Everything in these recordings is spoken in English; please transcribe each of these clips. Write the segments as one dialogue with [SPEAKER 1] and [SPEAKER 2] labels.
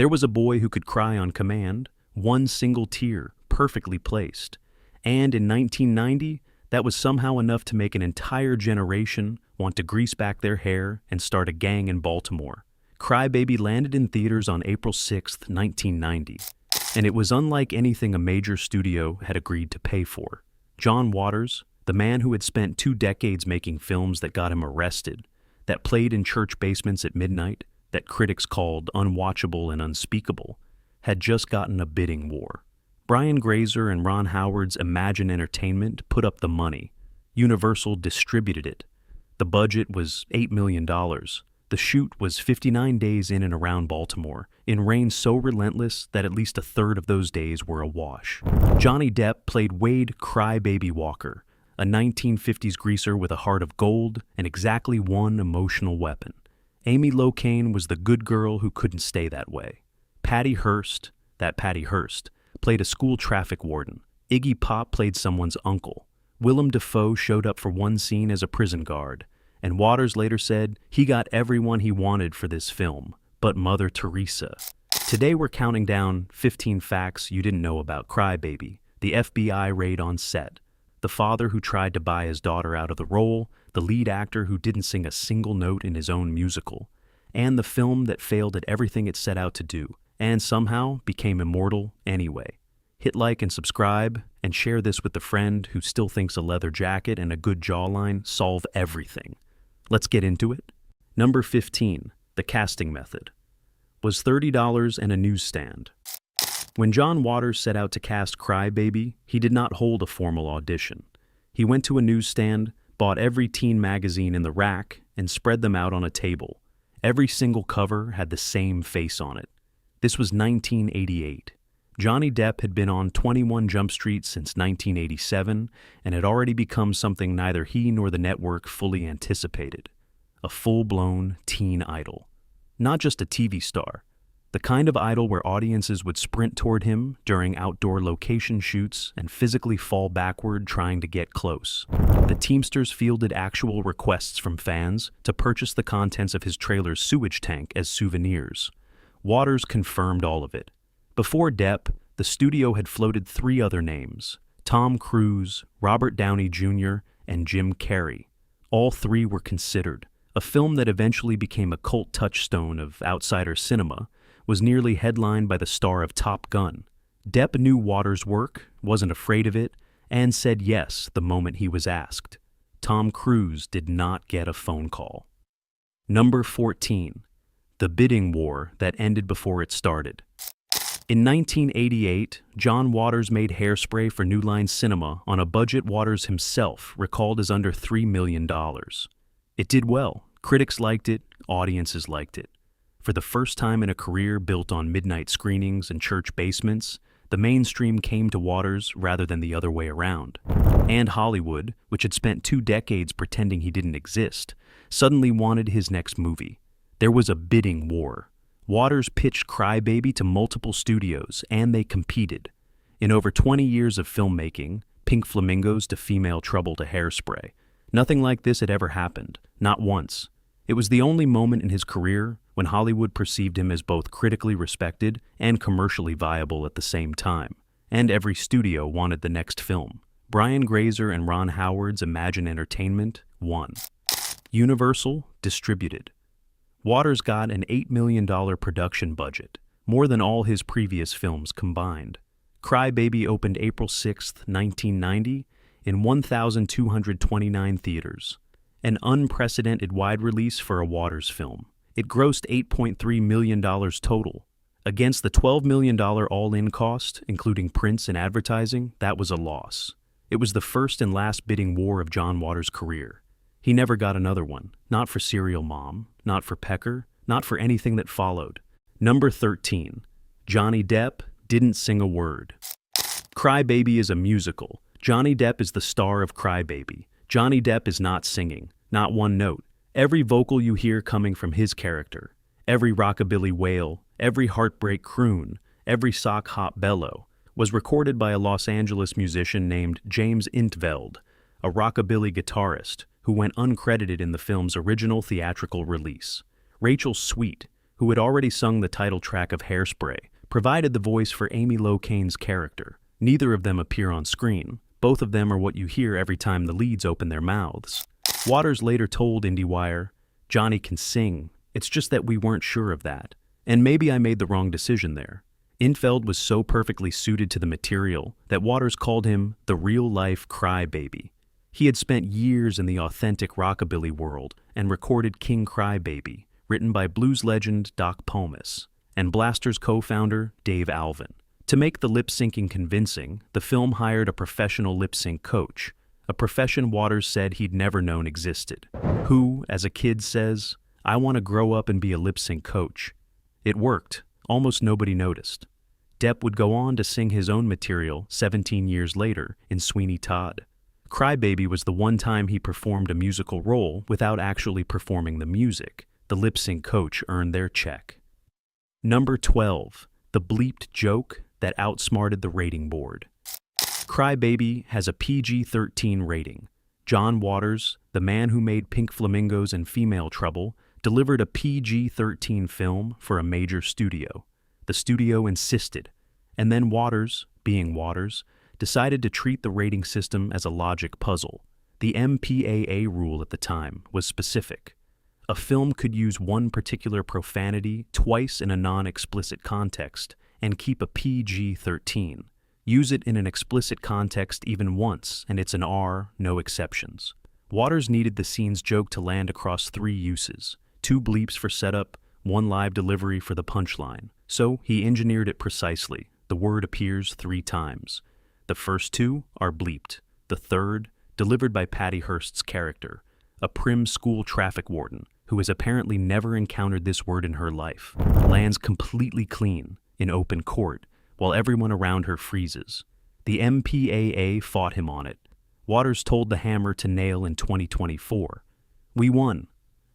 [SPEAKER 1] There was a boy who could cry on command, one single tear, perfectly placed. And in 1990, that was somehow enough to make an entire generation want to grease back their hair and start a gang in Baltimore. Cry Baby landed in theaters on April 6, 1990, and it was unlike anything a major studio had agreed to pay for. John Waters, the man who had spent 2 decades making films that got him arrested, that played in church basements at midnight, that critics called unwatchable and unspeakable, had just gotten a bidding war. Brian Grazer and Ron Howard's Imagine Entertainment put up the money. Universal distributed it. The budget was $8 million. The shoot was 59 days in and around Baltimore, in rain so relentless that at least a third of those days were awash. Johnny Depp played Wade Cry Baby Walker, a 1950s greaser with a heart of gold and exactly one emotional weapon. Amy Locane was the good girl who couldn't stay that way. Patty Hearst, that Patty Hearst, played a school traffic warden. Iggy Pop played someone's uncle. Willem Dafoe showed up for one scene as a prison guard, and Waters later said he got everyone he wanted for this film, but Mother Teresa. Today we're counting down 15 facts you didn't know about Cry Baby, the FBI raid on set, the father who tried to buy his daughter out of the role, the lead actor who didn't sing a single note in his own musical, and the film that failed at everything it set out to do, and somehow became immortal anyway. Hit like and subscribe, and share this with the friend who still thinks a leather jacket and a good jawline solve everything. Let's get into it. Number 15, the casting method, was $30 and a newsstand. When John Waters set out to cast Cry Baby, he did not hold a formal audition. He went to a newsstand, bought every teen magazine in the rack, and spread them out on a table. Every single cover had the same face on it. This was 1988. Johnny Depp had been on 21 Jump Street since 1987 and had already become something neither he nor the network fully anticipated. A full-blown teen idol. Not just a TV star. The kind of idol where audiences would sprint toward him during outdoor location shoots and physically fall backward trying to get close. The Teamsters fielded actual requests from fans to purchase the contents of his trailer's sewage tank as souvenirs. Waters confirmed all of it. Before Depp, the studio had floated 3 other names: Tom Cruise, Robert Downey Jr., and Jim Carrey. All 3 were considered. A film that eventually became a cult touchstone of outsider cinema was nearly headlined by the star of Top Gun. Depp knew Waters' work, wasn't afraid of it, and said yes the moment he was asked. Tom Cruise did not get a phone call. Number 14, the bidding war that ended before it started. In 1988, John Waters made Hairspray for New Line Cinema on a budget Waters himself recalled as under $3 million. It did well. Critics liked it, audiences liked it. For the first time in a career built on midnight screenings and church basements, the mainstream came to Waters rather than the other way around. And Hollywood, which had spent 2 decades pretending he didn't exist, suddenly wanted his next movie. There was a bidding war. Waters pitched Cry Baby to multiple studios, and they competed. In over 20 years of filmmaking, Pink Flamingos to Female Trouble to Hairspray, nothing like this had ever happened, not once. It was the only moment in his career when Hollywood perceived him as both critically respected and commercially viable at the same time, and every studio wanted the next film. Brian Grazer and Ron Howard's Imagine Entertainment won. Universal distributed. Waters got an $8 million production budget, more than all his previous films combined. Cry Baby opened April 6, 1990, in 1,229 theaters, an unprecedented wide release for a Waters film. It grossed $8.3 million total. Against the $12 million all-in cost, including prints and advertising, that was a loss. It was the first and last bidding war of John Waters' career. He never got another one, not for Serial Mom, not for Pecker, not for anything that followed. Number 13, Johnny Depp didn't sing a word. Cry Baby is a musical. Johnny Depp is the star of Cry Baby. Johnny Depp is not singing, not one note. Every vocal you hear coming from his character, every rockabilly wail, every heartbreak croon, every sock hop bellow, was recorded by a Los Angeles musician named James Intveld, a rockabilly guitarist who went uncredited in the film's original theatrical release. Rachel Sweet, who had already sung the title track of Hairspray, provided the voice for Amy Locane's character. Neither of them appear on screen. Both of them are what you hear every time the leads open their mouths. Waters later told IndieWire, "Johnny can sing. It's just that we weren't sure of that. And maybe I made the wrong decision there." Infeld was so perfectly suited to the material that Waters called him the real-life crybaby. He had spent years in the authentic rockabilly world and recorded King Crybaby, written by blues legend Doc Pomus, and Blasters co-founder Dave Alvin. To make the lip-syncing convincing, the film hired a professional lip-sync coach, a profession Waters said he'd never known existed, who, as a kid, says, "I want to grow up and be a lip-sync coach." It worked. Almost nobody noticed. Depp would go on to sing his own material 17 years later in Sweeney Todd. Crybaby was the one time he performed a musical role without actually performing the music. The lip-sync coach earned their check. Number 12. The bleeped joke that outsmarted the rating board. Crybaby has a PG-13 rating. John Waters, the man who made Pink Flamingos and Female Trouble, delivered a PG-13 film for a major studio. The studio insisted, and then Waters, being Waters, decided to treat the rating system as a logic puzzle. The MPAA rule at the time was specific. A film could use one particular profanity twice in a non-explicit context and keep a PG-13. Use it in an explicit context even once, and it's an R, no exceptions. Waters needed the scene's joke to land across 3 uses, 2 bleeps for setup, 1 live delivery for the punchline. So he engineered it precisely. The word appears 3 times. The first 2 are bleeped. The third, delivered by Patty Hearst's character, a prim school traffic warden who has apparently never encountered this word in her life, lands completely clean in open court while everyone around her freezes. The MPAA fought him on it. Waters told the Hammer to nail in 2024. "We won.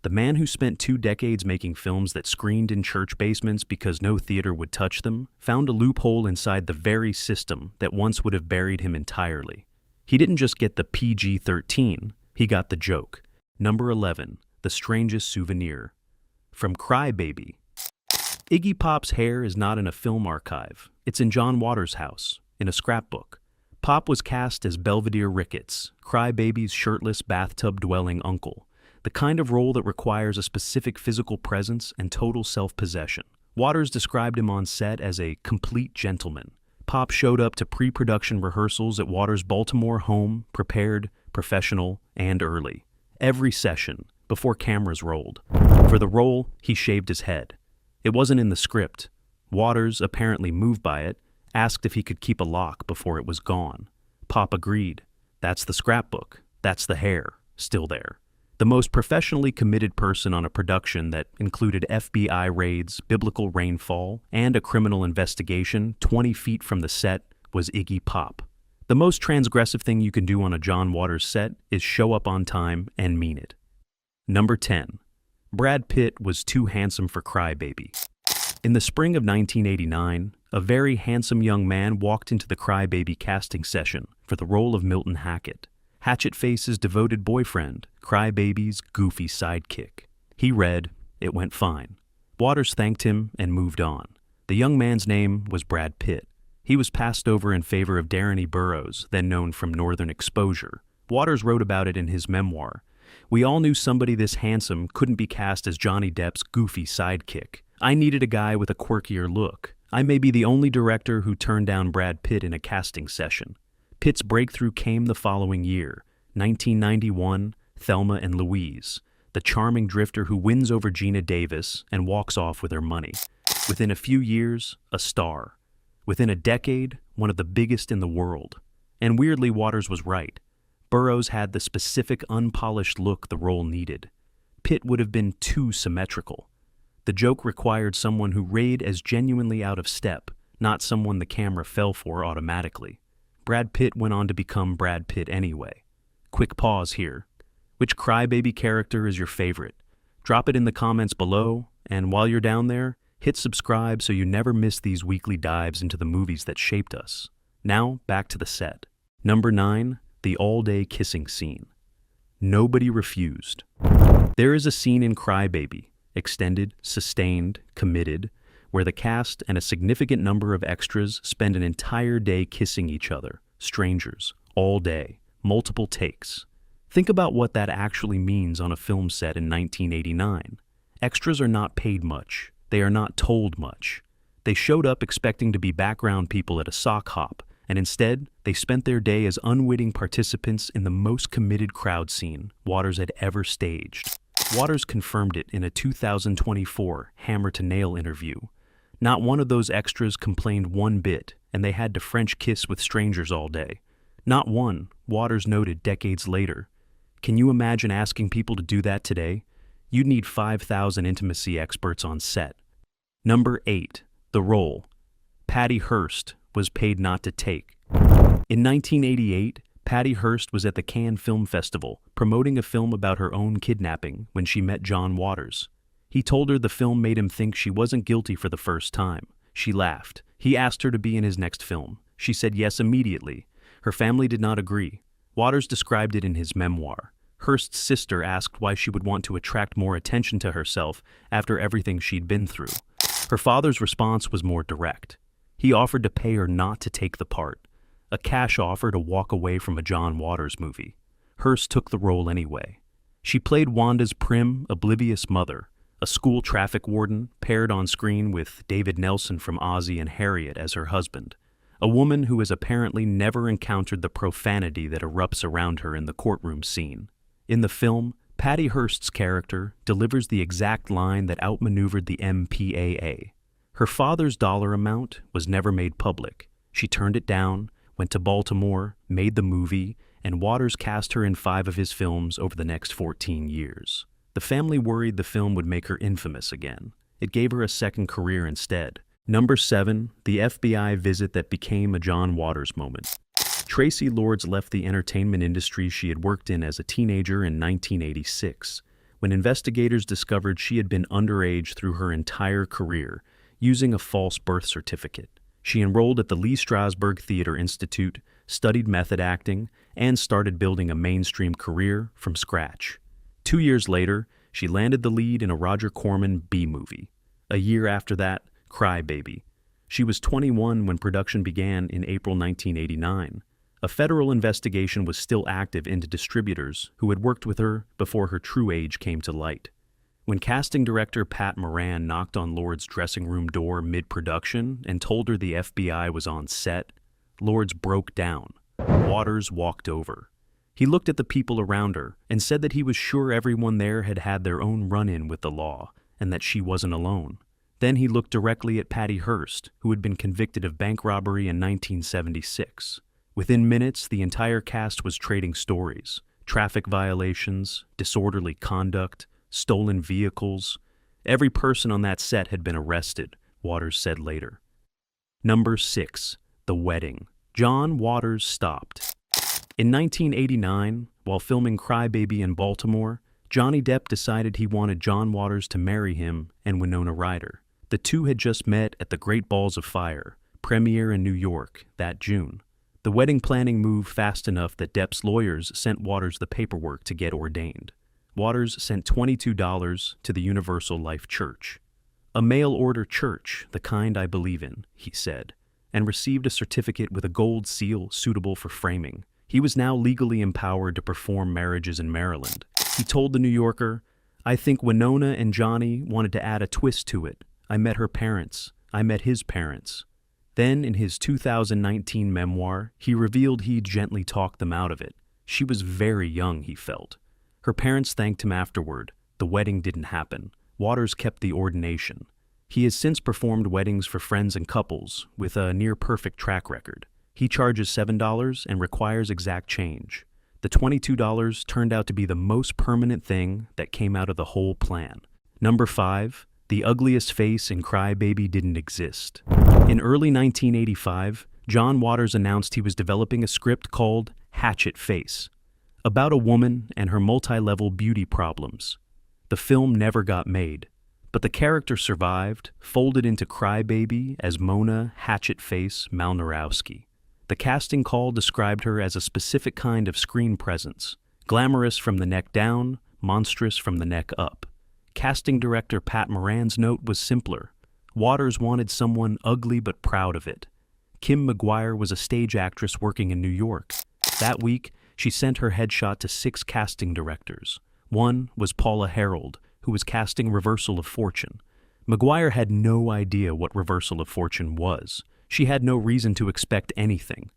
[SPEAKER 1] The man who spent 2 decades making films that screened in church basements because no theater would touch them found a loophole inside the very system that once would have buried him entirely. He didn't just get the PG-13, he got the joke." Number 11. The strangest souvenir. From Crybaby. Iggy Pop's hair is not in a film archive. It's in John Waters' house, in a scrapbook. Pop was cast as Belvedere Ricketts, Crybaby's shirtless bathtub-dwelling uncle, the kind of role that requires a specific physical presence and total self-possession. Waters described him on set as a complete gentleman. Pop showed up to pre-production rehearsals at Waters' Baltimore home, prepared, professional, and early. Every session, before cameras rolled. For the role, he shaved his head. It wasn't in the script. Waters, apparently moved by it, asked if he could keep a lock before it was gone. Pop agreed. That's the scrapbook. That's the hair. Still there. The most professionally committed person on a production that included FBI raids, biblical rainfall, and a criminal investigation 20 feet from the set was Iggy Pop. The most transgressive thing you can do on a John Waters set is show up on time and mean it. Number 10. Brad Pitt was too handsome for Crybaby. In the spring of 1989, a very handsome young man walked into the Crybaby casting session for the role of Milton Hackett, Hatchet Face's devoted boyfriend, Crybaby's goofy sidekick. He read, "It went fine." Waters thanked him and moved on. The young man's name was Brad Pitt. He was passed over in favor of Darren E. Burroughs, then known from Northern Exposure. Waters wrote about it in his memoir. "We all knew somebody this handsome couldn't be cast as Johnny Depp's goofy sidekick. I needed a guy with a quirkier look. I may be the only director who turned down Brad Pitt in a casting session." Pitt's breakthrough came the following year, 1991, Thelma and Louise, the charming drifter who wins over Gina Davis and walks off with her money. Within a few years, a star. Within a decade, one of the biggest in the world. And weirdly, Waters was right. Burroughs had the specific unpolished look the role needed. Pitt would have been too symmetrical. The joke required someone who rayed as genuinely out of step, not someone the camera fell for automatically. Brad Pitt went on to become Brad Pitt anyway. Quick pause here. Which Crybaby character is your favorite? Drop it in the comments below, and while you're down there, hit subscribe so you never miss these weekly dives into the movies that shaped us. Now, back to the set. Number 9, the all-day kissing scene. Nobody refused. There is a scene in Crybaby, extended, sustained, committed, where the cast and a significant number of extras spend an entire day kissing each other, strangers, all day, multiple takes. Think about what that actually means on a film set in 1989. Extras are not paid much. They are not told much. They showed up expecting to be background people at a sock hop, and instead, they spent their day as unwitting participants in the most committed crowd scene Waters had ever staged. Waters confirmed it in a 2024 Hammer to Nail interview. Not one of those extras complained one bit, and they had to French kiss with strangers all day. Not one, Waters noted decades later. Can you imagine asking people to do that today? You'd need 5,000 intimacy experts on set. Number 8. The role. Patty Hearst was paid not to take. In 1988, Patty Hearst was at the Cannes Film Festival promoting a film about her own kidnapping when she met John Waters. He told her the film made him think she wasn't guilty for the first time. She laughed. He asked her to be in his next film. She said yes immediately. Her family did not agree. Waters described it in his memoir. Hearst's sister asked why she would want to attract more attention to herself after everything she'd been through. Her father's response was more direct. He offered to pay her not to take the part, a cash offer to walk away from a John Waters movie. Hearst took the role anyway. She played Wanda's prim, oblivious mother, a school traffic warden paired on screen with David Nelson from Ozzie and Harriet as her husband, a woman who has apparently never encountered the profanity that erupts around her in the courtroom scene. In the film, Patty Hearst's character delivers the exact line that outmaneuvered the MPAA. Her father's dollar amount was never made public. She turned it down, went to Baltimore, made the movie, and Waters cast her in 5 of his films over the next 14 years. The family worried the film would make her infamous again. It gave her a second career instead. Number 7, the FBI visit that became a John Waters moment. Traci Lords left the entertainment industry she had worked in as a teenager in 1986, when investigators discovered she had been underage through her entire career, using a false birth certificate. She enrolled at the Lee Strasberg Theater Institute, studied method acting, and started building a mainstream career from scratch. 2 years later, she landed the lead in a Roger Corman B-movie. A year after that, Cry Baby. She was 21 when production began in April 1989. A federal investigation was still active into distributors who had worked with her before her true age came to light. When casting director Pat Moran knocked on Lords' dressing room door mid-production and told her the FBI was on set, Lords broke down. Waters walked over. He looked at the people around her and said that he was sure everyone there had had their own run-in with the law and that she wasn't alone. Then he looked directly at Patty Hearst, who had been convicted of bank robbery in 1976. Within minutes, the entire cast was trading stories: traffic violations, disorderly conduct, stolen vehicles. Every person on that set had been arrested, Waters said later. Number 6. The wedding. John Waters stopped. In 1989, while filming Cry Baby in Baltimore, Johnny Depp decided he wanted John Waters to marry him and Winona Ryder. The two had just met at the Great Balls of Fire, premiere in New York, that June. The wedding planning moved fast enough that Depp's lawyers sent Waters the paperwork to get ordained. Waters sent $22 to the Universal Life Church. "A mail-order church, the kind I believe in," he said, and received a certificate with a gold seal suitable for framing. He was now legally empowered to perform marriages in Maryland. He told The New Yorker, "I think Winona and Johnny wanted to add a twist to it. I met her parents. I met his parents." Then, in his 2019 memoir, he revealed he'd gently talked them out of it. She was very young, he felt. Her parents thanked him afterward. The wedding didn't happen. Waters kept the ordination. He has since performed weddings for friends and couples, with a near-perfect track record. He charges $7 and requires exact change. The $22 turned out to be the most permanent thing that came out of the whole plan. Number 5. The ugliest face in Cry Baby didn't exist. In early 1985, John Waters announced he was developing a script called Hatchet Face, about a woman and her multi-level beauty problems. The film never got made, but the character survived, folded into Cry Baby as Mona Hatchet Face Malnorowski. The casting call described her as a specific kind of screen presence, glamorous from the neck down, monstrous from the neck up. Casting director Pat Moran's note was simpler. Waters wanted someone ugly but proud of it. Kim McGuire was a stage actress working in New York. That week, she sent her headshot to 6 casting directors. One was Paula Harold, who was casting Reversal of Fortune. McGuire had no idea what Reversal of Fortune was. She had no reason to expect anything.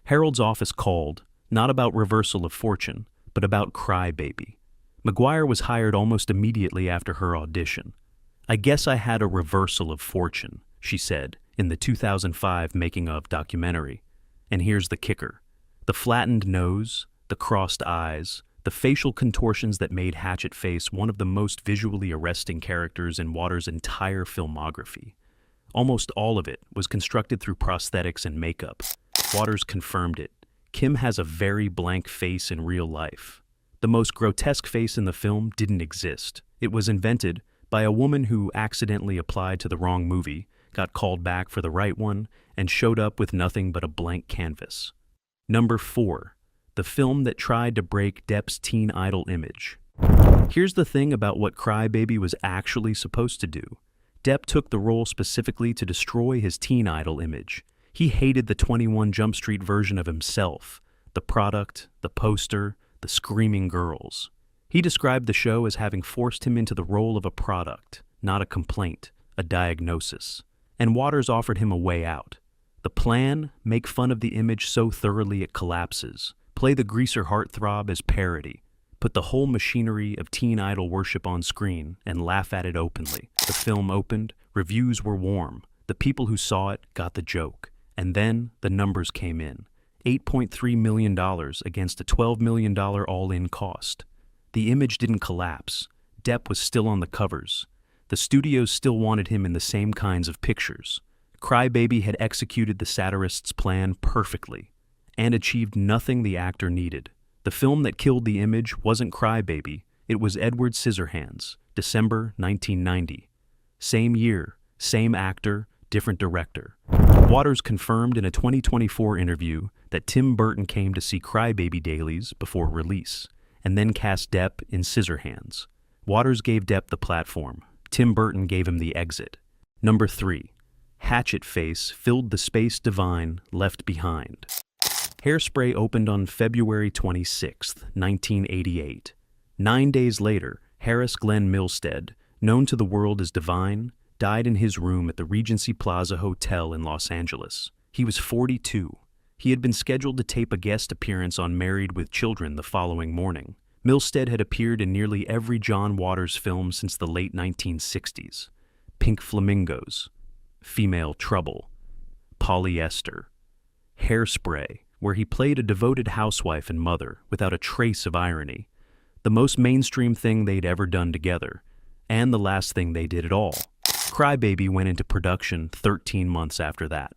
[SPEAKER 1] Harold's office called, not about Reversal of Fortune, but about Cry Baby. McGuire was hired almost immediately after her audition. "I guess I had a reversal of fortune," she said in the 2005 Making of documentary. And here's the kicker. The flattened nose, the crossed eyes, the facial contortions that made Hatchet Face one of the most visually arresting characters in Waters' entire filmography. Almost all of it was constructed through prosthetics and makeup. Waters confirmed it. Kim has a very blank face in real life. The most grotesque face in the film didn't exist. It was invented by a woman who accidentally applied to the wrong movie, got called back for the right one, and showed up with nothing but a blank canvas. Number 4. The film that tried to break Depp's teen idol image. Here's the thing about what Cry Baby was actually supposed to do. Depp took the role specifically to destroy his teen idol image. He hated the 21 Jump Street version of himself, the product, the poster, the screaming girls. He described the show as having forced him into the role of a product, not a complaint, a diagnosis. And Waters offered him a way out. The plan? Make fun of the image so thoroughly it collapses. Play the greaser heartthrob as parody. Put the whole machinery of teen idol worship on screen and laugh at it openly. The film opened, reviews were warm. The people who saw it got the joke. And then the numbers came in. $8.3 million against a $12 million all-in cost. The image didn't collapse. Depp was still on the covers. The studios still wanted him in the same kinds of pictures. Cry Baby had executed the satirist's plan perfectly and achieved nothing the actor needed. The film that killed the image wasn't Cry Baby, it was Edward Scissorhands, December 1990. Same year, same actor, different director. Waters confirmed in a 2024 interview that Tim Burton came to see Cry Baby dailies before release, and then cast Depp in Scissorhands. Waters gave Depp the platform. Tim Burton gave him the exit. Number 3. Hatchet Face filled the space divine left behind. Hairspray opened on February 26, 1988. 9 days later, Harris Glenn Milstead, known to the world as Divine, died in his room at the Regency Plaza Hotel in Los Angeles. He was 42. He had been scheduled to tape a guest appearance on Married with Children the following morning. Milstead had appeared in nearly every John Waters film since the late 1960s. Pink Flamingos, Female Trouble, Polyester, Hairspray, where he played a devoted housewife and mother without a trace of irony, the most mainstream thing they'd ever done together, and the last thing they did at all. Cry Baby went into production 13 months after that.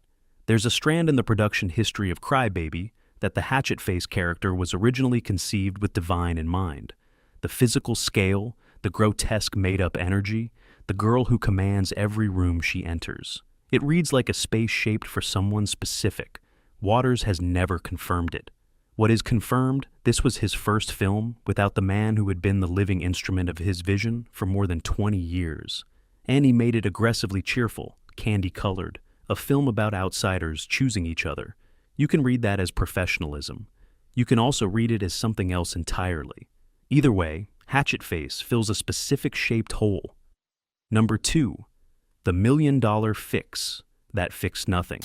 [SPEAKER 1] There's a strand in the production history of Cry Baby that the Hatchet Face character was originally conceived with Divine in mind. The physical scale, the grotesque made-up energy, the girl who commands every room she enters. It reads like a space shaped for someone specific. Waters has never confirmed it. What is confirmed, this was his first film without the man who had been the living instrument of his vision for more than 20 years. And he made it aggressively cheerful, candy-colored, a film about outsiders choosing each other. You can read that as professionalism. You can also read it as something else entirely. Either way, Hatchet Face fills a specific shaped hole. Number 2. The $1 Million Fix that fixed nothing.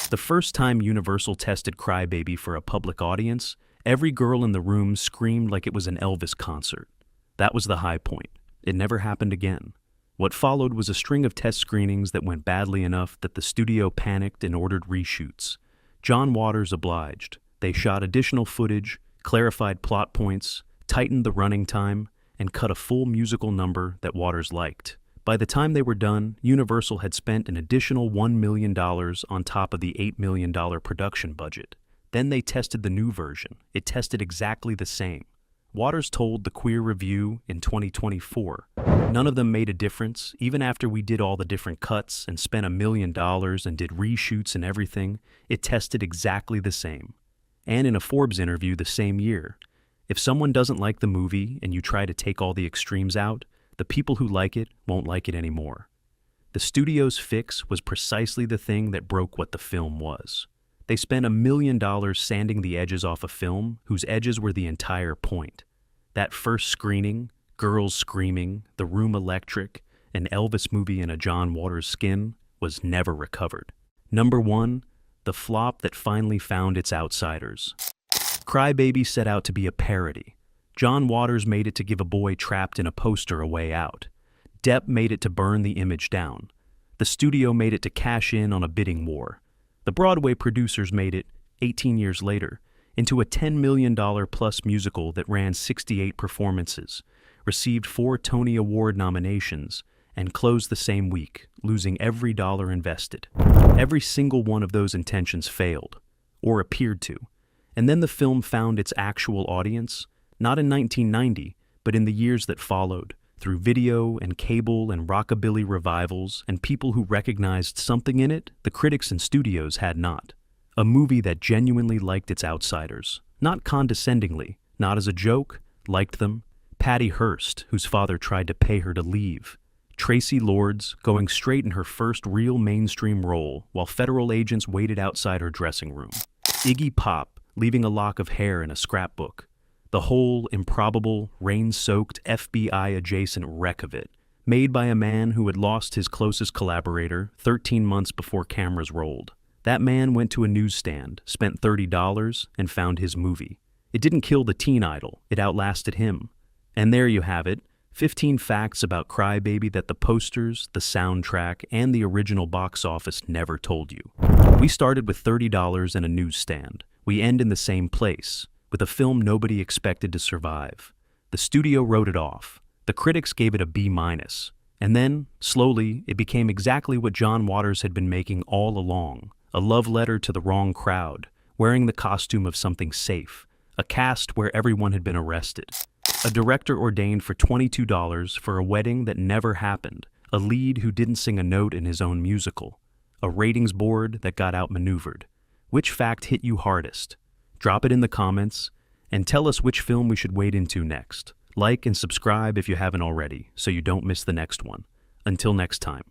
[SPEAKER 1] The first time Universal tested Cry Baby for a public audience, every girl in the room screamed like it was an Elvis concert. That was the high point. It never happened again. What followed was a string of test screenings that went badly enough that the studio panicked and ordered reshoots. John Waters obliged. They shot additional footage, clarified plot points, tightened the running time, and cut a full musical number that Waters liked. By the time they were done, Universal had spent an additional $1 million on top of the $8 million production budget. Then they tested the new version. It tested exactly the same. Waters told the Queer Review in 2024, "None of them made a difference, even after we did all the different cuts and spent $1 million and did reshoots and everything, it tested exactly the same." And in a Forbes interview the same year, "If someone doesn't like the movie and you try to take all the extremes out, the people who like it won't like it anymore. The studio's fix was precisely the thing that broke what the film was. They spent $1 million sanding the edges off a film whose edges were the entire point. That first screening, girls screaming, the room electric, an Elvis movie in a John Waters skin, was never recovered. Number 1, the flop that finally found its outsiders. Cry Baby set out to be a parody. John Waters made it to give a boy trapped in a poster a way out. Depp made it to burn the image down. The studio made it to cash in on a bidding war. The Broadway producers made it, 18 years later, into a $10 million plus musical that ran 68 performances, received 4 Tony Award nominations, and closed the same week, losing every dollar invested. Every single one of those intentions failed, or appeared to. And then the film found its actual audience, not in 1990, but in the years that followed, through video and cable and rockabilly revivals and people who recognized something in it the critics and studios had not. A movie that genuinely liked its outsiders, not condescendingly, not as a joke, liked them. Patty Hearst, whose father tried to pay her to leave. Traci Lords, going straight in her first real mainstream role while federal agents waited outside her dressing room. Iggy Pop, leaving a lock of hair in a scrapbook. The whole improbable, rain-soaked, FBI-adjacent wreck of it, made by a man who had lost his closest collaborator 13 months before cameras rolled. That man went to a newsstand, spent $30, and found his movie. It didn't kill the teen idol, it outlasted him. And there you have it, 15 facts about Cry Baby that the posters, the soundtrack, and the original box office never told you. We started with $30 and a newsstand. We end in the same place, with a film nobody expected to survive. The studio wrote it off. The critics gave it a B-. And then, slowly, it became exactly what John Waters had been making all along, a love letter to the wrong crowd, wearing the costume of something safe, a cast where everyone had been arrested. A director ordained for $22 for a wedding that never happened, a lead who didn't sing a note in his own musical, a ratings board that got outmaneuvered. Which fact hit you hardest? Drop it in the comments, and tell us which film we should wade into next. Like and subscribe if you haven't already, so you don't miss the next one. Until next time.